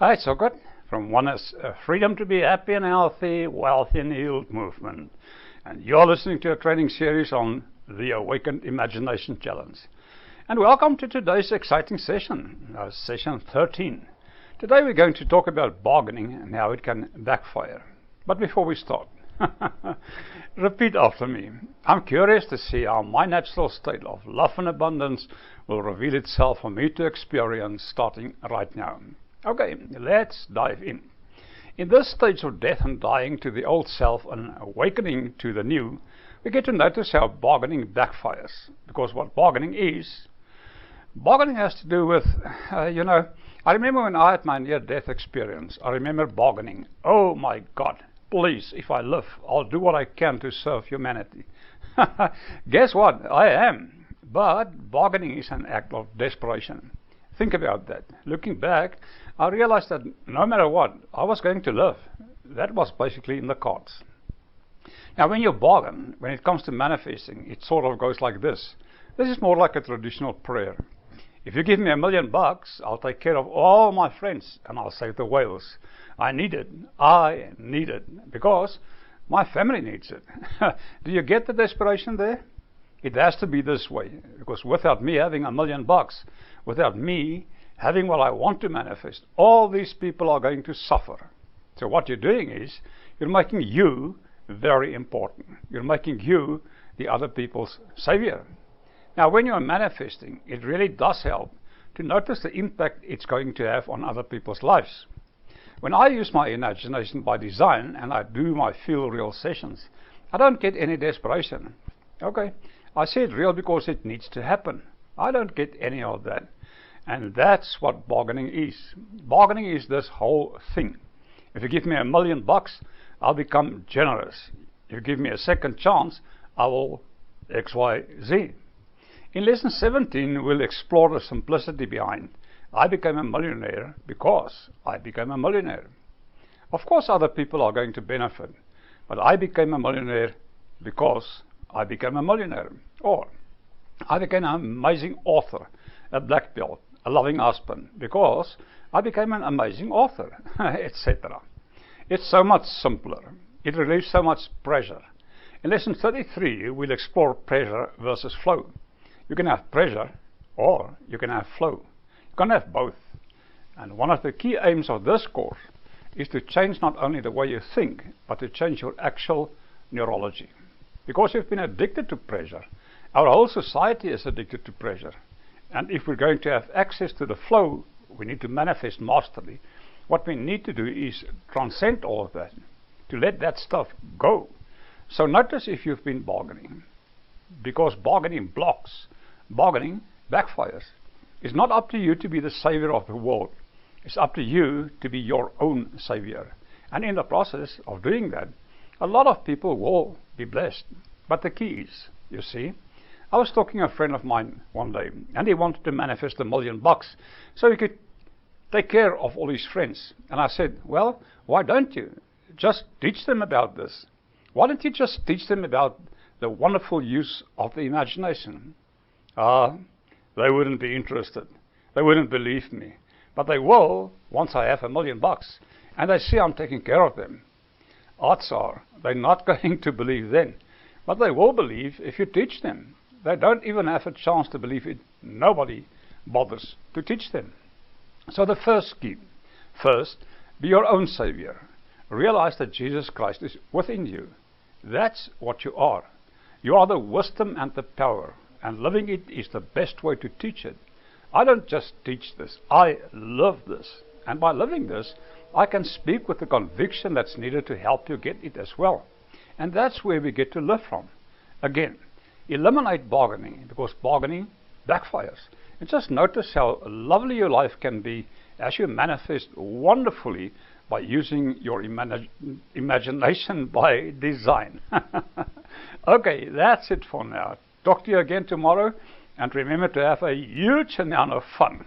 Hi, it's so good. From Oneness, Freedom to be Happy and Healthy, Wealthy and Healed movement. And you're listening to a training series on the Awakened Imagination Challenge. And welcome to today's exciting session, session 13. Today we're going to talk about bargaining and how it can backfire. But before we start, repeat after me. I'm curious to see how my natural state of love and abundance will reveal itself for me to experience starting right now. Okay, let's dive in. In this stage of death and dying to the old self and awakening to the new, we get to notice how bargaining backfires. Because what bargaining has to do with, I remember when I had my near-death experience, I remember bargaining. Oh my God, please, if I live, I'll do what I can to serve humanity. Guess what? I am. But bargaining is an act of desperation. Think about that. Looking back, I realized that no matter what, I was going to live. That was basically in the cards. Now, when you bargain, when it comes to manifesting, it sort of goes like this. This is more like a traditional prayer. If you give me $1 million, I'll take care of all my friends and I'll save the whales. I need it, because my family needs it. Do you get the desperation there? It has to be this way, because without me having $1 million, without me having what I want to manifest, all these people are going to suffer. So what you're doing is, you're making you very important. You're making you the other people's savior. Now, when you're manifesting, it really does help to notice the impact it's going to have on other people's lives. When I use my imagination by design and I do my feel real sessions, I don't get any desperation. Okay, I say it real because it needs to happen. I don't get any of that. And that's what bargaining is. Bargaining is this whole thing. If you give me $1 million, I'll become generous. If you give me a second chance, I will X, Y, Z. In lesson 17, we'll explore the simplicity behind I became a millionaire because I became a millionaire. Of course, other people are going to benefit, but I became a millionaire because I became a millionaire. Or I became an amazing author, a black belt, a loving husband, because I became an amazing author, etc. It's so much simpler. It relieves so much pressure. In lesson 33, we'll explore pressure versus flow. You can have pressure or you can have flow. You can have both. And one of the key aims of this course is to change not only the way you think, but to change your actual neurology. Because you've been addicted to pressure. Our whole society is addicted to pressure. And if we're going to have access to the flow, we need to manifest mastery. What we need to do is transcend all of that, to let that stuff go. So notice if you've been bargaining, because bargaining blocks, bargaining backfires. It's not up to you to be the savior of the world. It's up to you to be your own savior. And in the process of doing that, a lot of people will be blessed. But the key is, you see, I was talking to a friend of mine one day, and he wanted to manifest $1 million so he could take care of all his friends. And I said, well, why don't you just teach them about this? Why don't you just teach them about the wonderful use of the imagination? They wouldn't be interested. They wouldn't believe me. But they will once I have $1 million and they see I'm taking care of them. Odds are they're not going to believe then, but they will believe if you teach them. They don't even have a chance to believe it. Nobody bothers to teach them. So the first key, first, be your own savior. Realize that Jesus Christ is within you. That's what you are. You are the wisdom and the power, and living it is the best way to teach it. I don't just teach this, I live this. And by living this, I can speak with the conviction that's needed to help you get it as well. And that's where we get to live from. Again, eliminate bargaining, because bargaining backfires. And just notice how lovely your life can be as you manifest wonderfully by using your imagination by design. Okay, that's it for now. Talk to you again tomorrow, and remember to have a huge amount of fun.